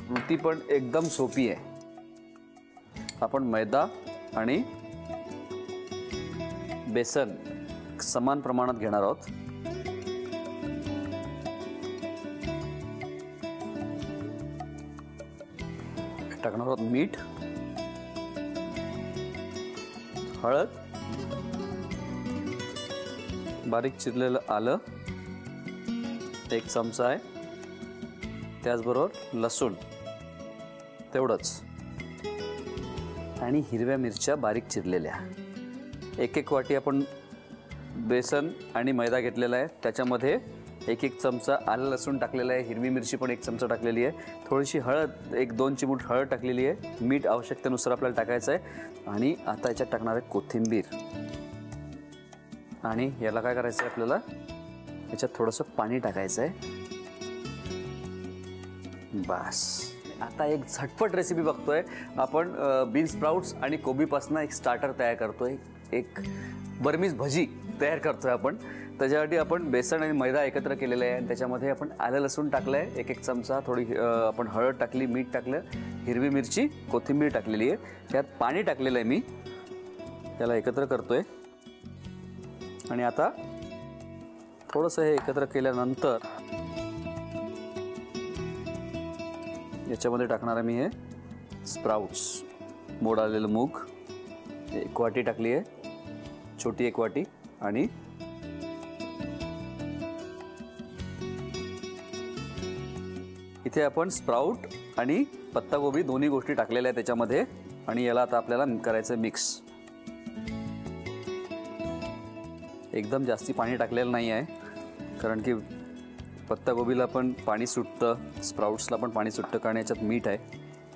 कृती पण एकदम सोपी आहे. आपण मैदा आणि बेसन समान प्रमाणात घेणार आहोत. टाकणार आहोत मीठ, हळद, बारीक चिरलेलं आलं 1 चमचा आहे, त्याचबरोबर लसूण तेवढंच आणि हिरव्या मिरच्या बारीक चिरलेल्या. 1 वाटी आपण बेसन आणि मैदा घेतलेला आहे. त्याच्यामध्ये 1 चमचा आलं लसूण टाकलेला आहे, हिरवी मिरची पण 1 चमचा टाकलेली आहे, थोडीशी हळद 1-2 चिमूट हळद टाकलेली आहे, मीठ आवश्यकतेनुसार आपल्याला टाकायचं आहे. आणि आता याच्यात टाकणार आहे कोथिंबीर. आणि याला काय करायचं आहे आपल्याला, याच्यात थोडंसं पाणी टाकायचं आहे. बस. आता एक झटपट रेसिपी बघतोय आपण. बीन स्प्राउट्स आणि कोबीपासून एक स्टार्टर तयार करतोय, एक बर्मीज भजी तयार करतोय आपण. त्याच्यासाठी आपण बेसन आणि मैदा एकत्र केलेलं आहे आणि त्याच्यामध्ये आपण आलं लसूण टाकलं आहे 1 चमचा, थोडी आपण हळद टाकली, मीठ टाकलं, हिरवी मिरची, कोथिंबीर टाकलेली आहे, त्यात पाणी टाकलेलं आहे मी. त्याला एकत्र करतोय. आणि आता थोडंसं हे एकत्र केल्यानंतर याच्यामध्ये टाकणार आहे मी हे स्प्राउट्स. मोड आलेलं मूग 1 वाटी टाकली आहे, छोटी 1 वाटी. आणि इथे आपण स्प्राउट आणि पत्तागोबी दोन्ही गोष्टी टाकलेल्या आहेत त्याच्यामध्ये. आणि याला आता आपल्याला करायचं मिक्स. एकदम जास्ती पाणी टाकलेलं नाही आहे, कारण की पत्तागोबीला पण पाणी सुटतं, स्प्राउट्सला पण पाणी सुटतं, कारण याच्यात मीठ आहे.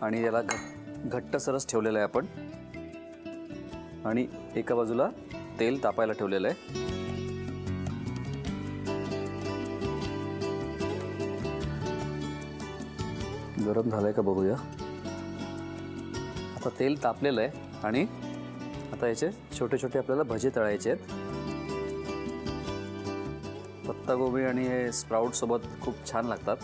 आणि याला घट्टसरच ठेवलेलं आहे आपण. आणि एका बाजूला तेल तापायला ठेवलेलं आहे. गरम झालंय का बघूया. आता तेल तापलेलं आहे आणि आता याचे छोटे छोटे आपल्याला भजे तळायचे आहेत. पत्तागोबी आणि हे स्प्राउट सोबत खूप छान लागतात.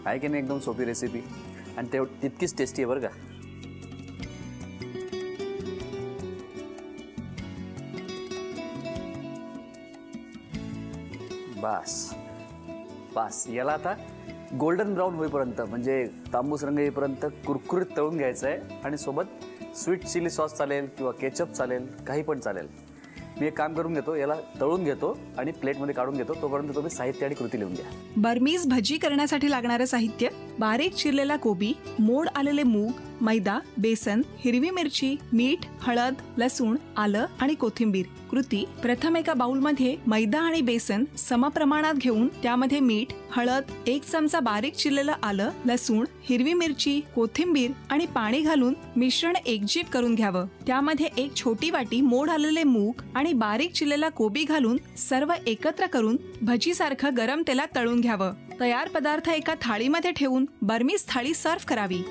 आहे की नाही एकदम सोपी रेसिपी आणि तितकीच टेस्टी आहे बरं का. बस बस. याला आता गोल्डन ब्राऊन होईपर्यंत, म्हणजे तांबूस रंग येईपर्यंत कुरकुरीत तळून घ्यायचं आहे. आणि सोबत स्वीट चिली सॉस चालेल किंवा केचप चालेल, काही पण चालेल. मी एक काम करून घेतो, याला तळून घेतो आणि प्लेटमध्ये काढून घेतो. तोपर्यंत तुम्ही साहित्य आणि कृती लिहून घ्या. बर्मीज भजी करण्यासाठी लागणारे साहित्य: बारीक चिरलेला कोबी, मोड आलेले मूग, मैदा, बेसन, हिरवी मिरची, मीठ, हळद, लसूण, आलं आणि कोथिंबीर. कृती: प्रथम एका बाउलमध्ये मैदा आणि बेसन समप्रमाणात घेऊन त्यामध्ये मीठ, हळद, 1 चमचा बारीक चिरलेलं आलं, लसूण, हिरवी मिरची, कोथिंबीर आणि पाणी घालून मिश्रण एकजीव करून घ्यावं. त्यामध्ये 1 छोटी वाटी मोड आलेले मूग आणि बारीक चिरलेला कोबी घालून सर्व एकत्र करून भजीसारखं गरम तेलात तळून घ्यावं. तयार पदार्थ एका थाळीमध्ये ठेवून बर्मीज थाळी सर्व्ह करावी.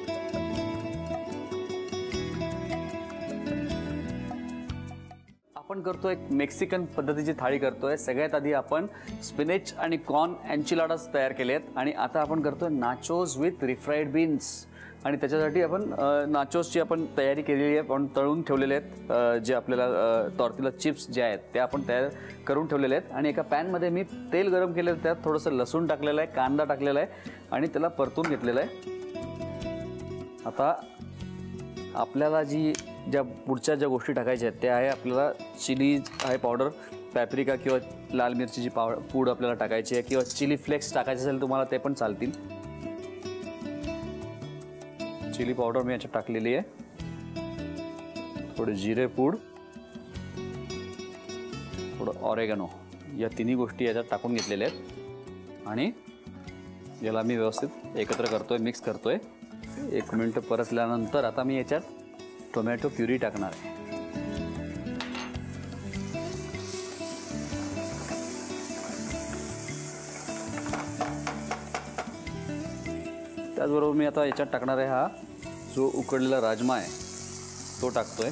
आपण करतोय मेक्सिकन पद्धतीची थाळी करतोय. सगळ्यात आधी आपण स्पिनेच आणि कॉर्न एन्चिलाडास तयार केलेत आणि आता आपण करतोय नाचोस विथ रिफ्राईड बीन्स. आणि त्याच्यासाठी आपण नाचोसची आपण तयारी केलेली आहे, आपण तळून ठेवलेले आहेत. जे आपल्याला टॉर्टिला चिप्स जे आहेत ते आपण तयार करून ठेवलेले आहेत. आणि एका पॅनमध्ये मी तेल गरम केलेलं, त्यात थोडंसं लसूण टाकलेलं आहे, कांदा टाकलेला आहे आणि त्याला परतून घेतलेलं आहे. आता आपल्याला ज्या पुढच्या ज्या गोष्टी टाकायच्या आहेत त्या आहे, आपल्याला चिली आहे पावडर, पॅप्रिका किंवा लाल मिरचीची पूड आपल्याला टाकायची आहे, किंवा चिली फ्लेक्स टाकायचे असेल तुम्हाला ते पण चालतील. चिली पावडर मी याच्यात टाकलेली आहे, थोडी जिरे पूड, थोडं ऑरेगॅनो, या तिन्ही गोष्टी याच्यात टाकून घेतलेल्या आहेत. आणि याला मी व्यवस्थित एकत्र करतोय, मिक्स करतोय. 1 मिनिट परतल्यानंतर आता मी याच्यात टोमॅटो प्युरी टाकणार आहे. त्याचबरोबर मी आता याच्यात टाकणार आहे हा जो उकडलेला राजमा आहे तो टाकतोय.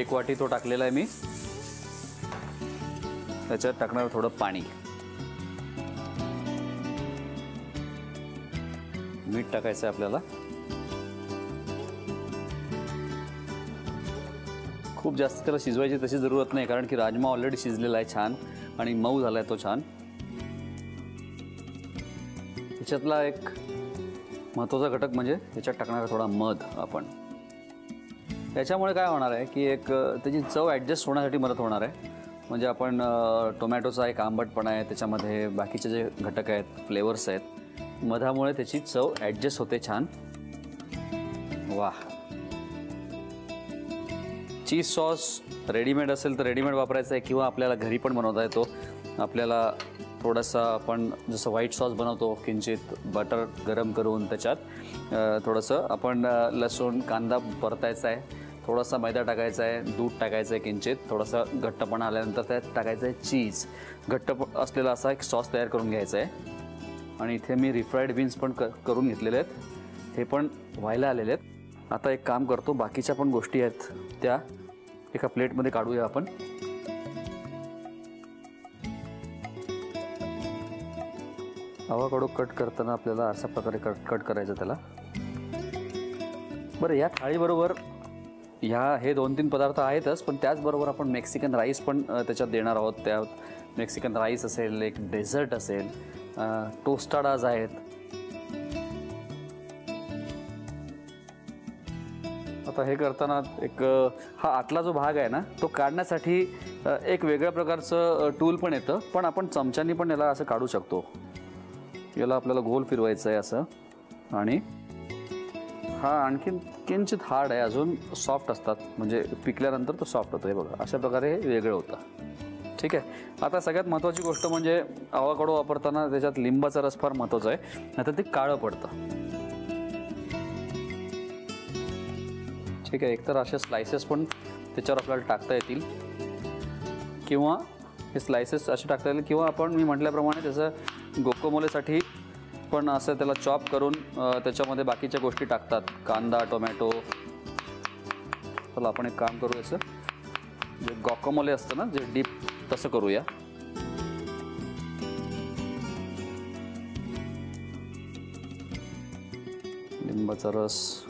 1 वाटी तो टाकलेला आहे मी. त्याच्यात टाकणार थोडं पाणी. मीठ टाकायचं आहे आपल्याला. खूप जास्त त्याला शिजवायची तशी जरूरत नाही, कारण की राजमा ऑलरेडी शिजलेला आहे छान आणि मऊ झाला आहे तो छान. त्याच्यातला एक महत्त्वाचा घटक म्हणजे त्याच्यात टाकणारा थोडा मध आपण. त्याच्यामुळे काय होणार आहे की एक त्याची चव ॲडजस्ट होण्यासाठी मदत होणार आहे. म्हणजे आपण टोमॅटोचा एक आंबटपणा आहे, त्याच्यामध्ये बाकीचे जे घटक आहेत, फ्लेवर्स आहेत, मधामुळे त्याची चव ॲडजस्ट होते छान. वाह. चीज सॉस रेडीमेड असेल तर रेडीमेड वापरायचं आहे किंवा आपल्याला घरी पण बनवता येतो. आपल्याला थोडासा आपण जसं व्हाईट सॉस बनवतो, किंचित बटर गरम करून त्याच्यात थोडंसं आपण लसूण कांदा परतायचा आहे, थोडासा मैदा टाकायचा आहे, दूध टाकायचं आहे, किंचित थोडासा घट्टपणा आल्यानंतर त्यात टाकायचं आहे चीज. घट्ट असलेला असा एक सॉस तयार करून घ्यायचा आहे. आणि इथे मी रिफ्राईड बीन्स पण करून घेतलेले आहेत, हे पण व्हायला आलेले आहेत. आता एक काम करतो, बाकीच्या पण गोष्टी आहेत त्या एका प्लेटमध्ये काढूया आपण. अवाकाडो कट करताना आपल्याला अशा प्रकारे कट करायचं त्याला. बरं, या थाळीबरोबर हे 2-3 पदार्थ आहेतच, पण त्याचबरोबर आपण मेक्सिकन राईस पण त्याच्यात देणार आहोत. त्यात मेक्सिकन राईस असेल, एक डेझर्ट असेल, टोस्टाडाज आहेत. आता हे करताना एक हा आतला जो भाग आहे ना, तो काढण्यासाठी एक वेगळ्या प्रकारचं टूल पण येतं, पण आपण चमच्यानी पण याला असं काढू शकतो. याला आपल्याला गोल फिरवायचं आहे असं. आणि हा आणखीन किंचित हार्ड आहे, अजून सॉफ्ट असतात, म्हणजे पिकल्यानंतर तो सॉफ्ट होतो. हे बघा, अशा प्रकारे हे वेगळं होतं. ठीक आहे. आता सगळ्यात महत्त्वाची गोष्ट म्हणजे अवाकाडो वापरताना त्याच्यात लिंबाचा रस फार महत्त्वाचा आहे, नाहीतर ते काळं पडतं. ठीक आहे. एकतर असे स्लायसेस पण त्याच्यावर आपल्याला टाकता येतील, किंवा हे स्लायसेस असे टाकता येतील, किंवा आपण मी म्हटल्याप्रमाणे त्याचं गोकोमोलेसाठी पण असं त्याला चॉप करून त्याच्यामध्ये बाकीच्या गोष्टी टाकतात, कांदा, टोमॅटो. चला आपण एक काम करू, याचं जे गॉकोमोले असतं ना, जे डीप, तसं करूया. लिंबाचा रस,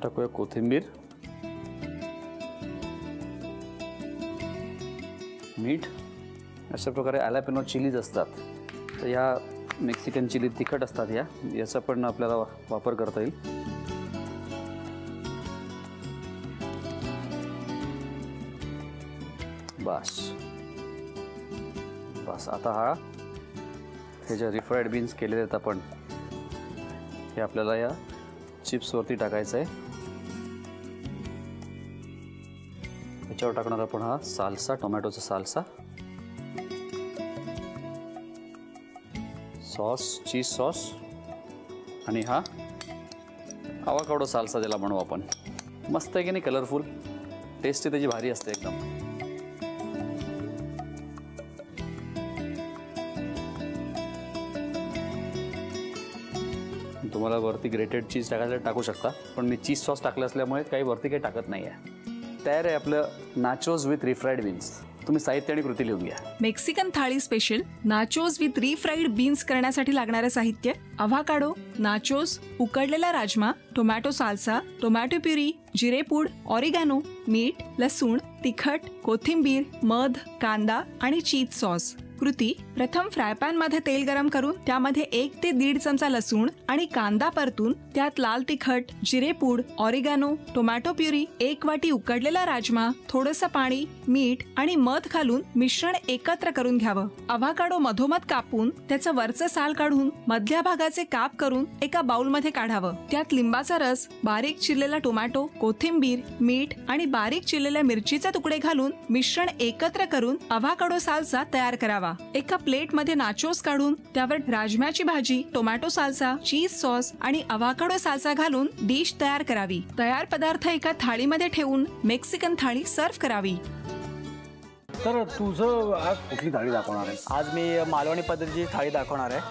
टाकूया कोथिंबीर, मीठ. अशा प्रकारे ॲलापिनो चिलीज असतात, तर ह्या मेक्सिकन चिली तिखट असतात, याचा पण आपल्याला वापर करता येईल. बस बस. आता हे जे रिफ्राईड बीन्स केलेले आहेत आपण, हे आपल्याला या चिप्सवरती टाकायचं आहे. याच्यावर टाकणार आपण हा साल्सा, टोमॅटोचा साल्सा, सॉस, चीज सॉस, आणि हा अवाकाडो साल्सा ज्याला म्हणू आपण. मस्त आहे की नाही, कलरफुल, टेस्ट त्याची भारी असते एकदम. तुम्हाला वरती ग्रेटेड चीज टाकायला टाकू शकता, पण मी चीज सॉस टाकलं असल्यामुळे काही वरती काही टाकत नाही आहे. तयार आहे आपलं नाचोज विथ रिफ्राईड बीन्स. तुम्ही साहित्य आणि कृती लिहून घ्या. मेक्सिकन थाळी special nachos with refried beans करण्यासाठी लागणारे साहित्य: अवाकाडो, नाचोज, उकडलेला राजमा, टोमॅटो साल्सा, टोमॅटो प्युरी, जिरेपूड, ऑरिगॅनो, मीठ, लसूण, तिखट, कोथिंबीर, मध, कांदा आणि चीज सॉस. कृती: प्रथम फ्राय पॅन मध्ये तेल गरम करून त्यामध्ये 1 ते 1.5 चमचा लसूण आणि कांदा परतून त्यात लाल तिखट, जिरेपूड, ऑरिगॅनो, टोमॅटो प्युरी, 1 वाटी उकडलेला राजमा, थोडंसं पाणी, मीठ आणि मध घालून मिश्रण एकत्र करून घ्यावं. अवाकाडो मधोमध कापून त्याचं वरचं साल काढून मधल्या भागाचे काप करून एका बाउल मध्ये काढावं. त्यात लिंबाचा रस, बारीक चिरलेला टोमॅटो, कोथिंबीर, मीठ आणि बारीक चिरलेल्या मिरचीचे तुकडे घालून मिश्रण एकत्र करून अवाकाडो साल्सा तयार करावा. एका प्लेट मध्ये नाचोस काढून त्यावर राजम्याची भाजी, टोमॅटो साल्सा, चीज सॉस आणि अवाकाडो साल्सा घालून डिश तयार करावी. तयार पदार्थ एका थाळीमध्ये ठेवून मेक्सिकन थाळी सर्व्ह करावी. तर तुझं आज कुठली थाळी दाखवणार आहे? आज मी मालवणी पद्धतीची थाळी दाखवणार आहे.